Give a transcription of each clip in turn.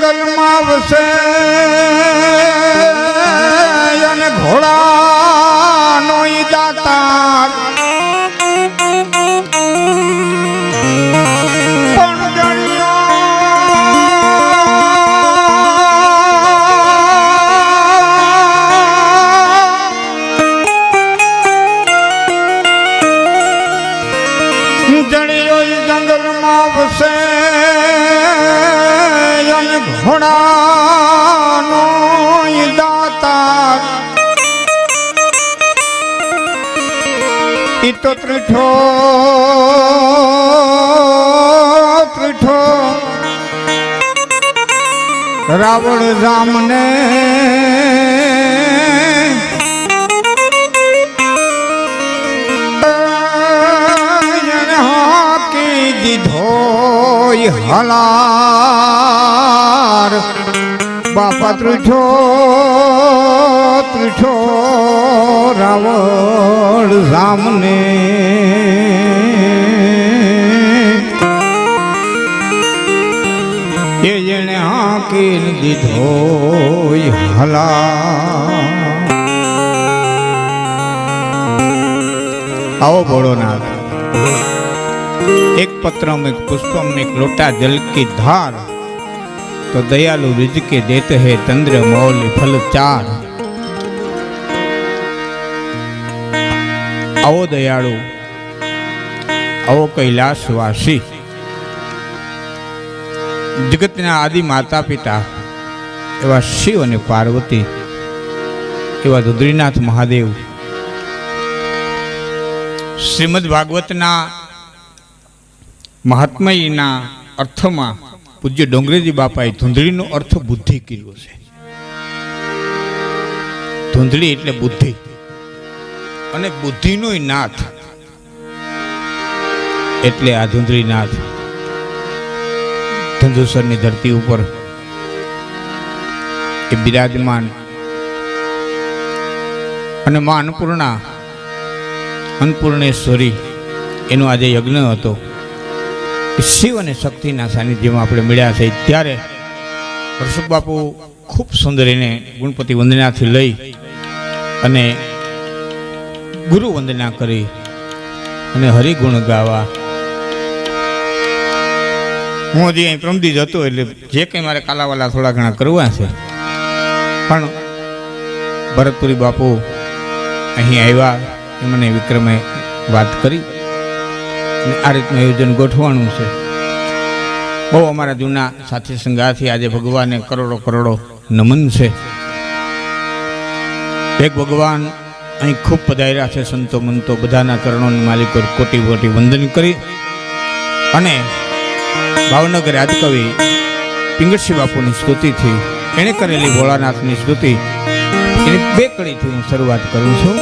જંગલમાં વસે અને ઘોડાનો ઈ દાતાર જંગલમાં વસે અને ઘોડાનો દાતાર ઈ તો ત્રીઠો ત્રીઠો રાવણ જામને દીધોય હલાર બાપા ત્રીઠો ત્રીઠો રાવણ સામને એ જેણે હાંકી દીધોય હલાર. આવો ભોળોનાથ. एक पत्रम एक पुष्पम एक लोटा जल की धार तो दयालु रिज के देते हैं चंद्र मौल फल चार. आवो दयालु आवो कैलाशवासी जगतना आदि माता पिता एवा शिव और पार्वती एवा रुद्रीनाथ महादेव श्रीमद भागवतना महात्मा अर्थ में पूज्य डोंगरेजी बापाए धूंधड़ी नो अर्थ बुद्धि कर्यो छे. धूंधड़ी एटले बुद्धि अने बुद्धि नो नाथ एटले आ धूंधड़ी नाथ धंधुसर नी धरती उपर ए बिराजमान अने मां अन्नपूर्णेश्वरी एनो आज यज्ञ हतो. शिव और शक्ति सानिध्य में अपने मिल्या है त्यारे हर्षुख बापू खूब सुंदर ने गणपति वंदना थी लई अने गुरु वंदना करी अने हरिगुण गावा. हूँ हजी अहीं प्रमदी जतो एटले जे कंई मारे कालावाला थोड़ा घणा करवा छे पण भरतपुरी बापू अहीं आव्या मने विक्रमे बात करी आ रीतનું આયોજન ગોઠવાનું છે. બહુ અમારા જૂના સાથી સંગાથી આજે ભગવાનને કરોડો કરોડો નમન છે. એક ભગવાન અહીં ખૂબ પધાર્યા છે. સંતો મંતો બધાના ચરણોની માલિકો કોટી કોટી વંદન કરી અને ભાવનગર આદિકવિ પિંગળસિંહ બાપુની સ્તુતિથી એણે કરેલી ભોળાનાથની સ્તુતિ એની બે કડીથી હું શરૂઆત કરું છું.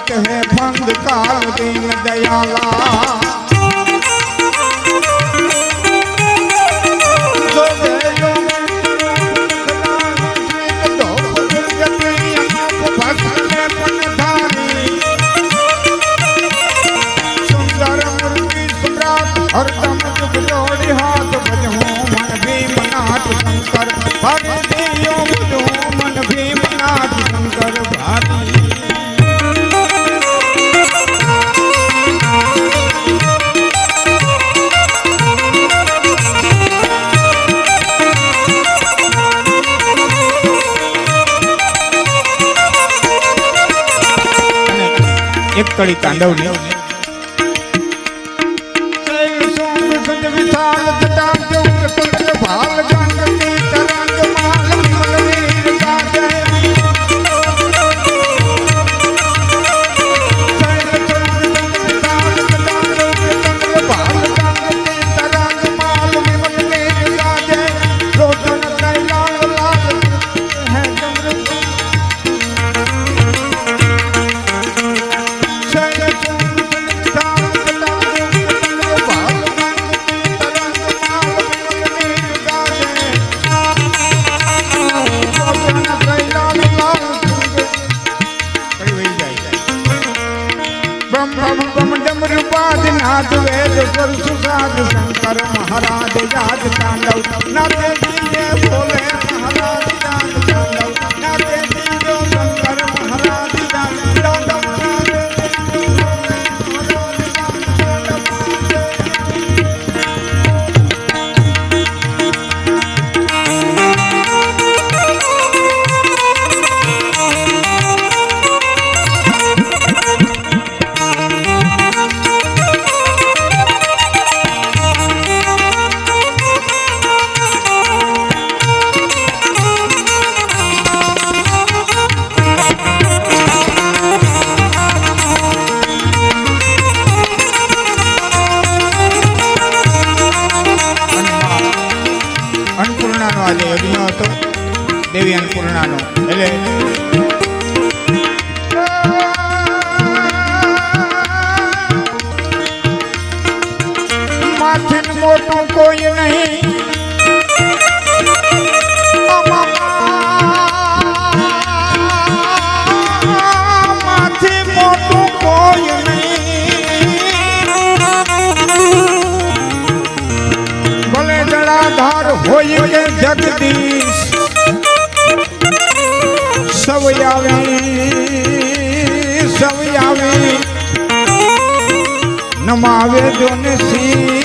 संकट है बंद काल दीन दयाला हरदम जुग जोड़ी हाथ बजो मन भीमनाथ शंकर भारती बजो मन भीमनाथ शंकर भारती एक कड़ी तांडव ने नाथ वेद सुसाद शंकर महाराज याद तांडव नाते दीजे बोले महाराज याद तांडव नाते दीजे शंकर महाराज याद तांडव यज्ञ હતો દેવી અન્નપૂર્ણાનો એટલે માથે મોટું કોઈ નહીં માથે મોટું કોઈ નહીં ભલે જળાધાર હોય કે જગદીશ सब आवे नमावे जो सी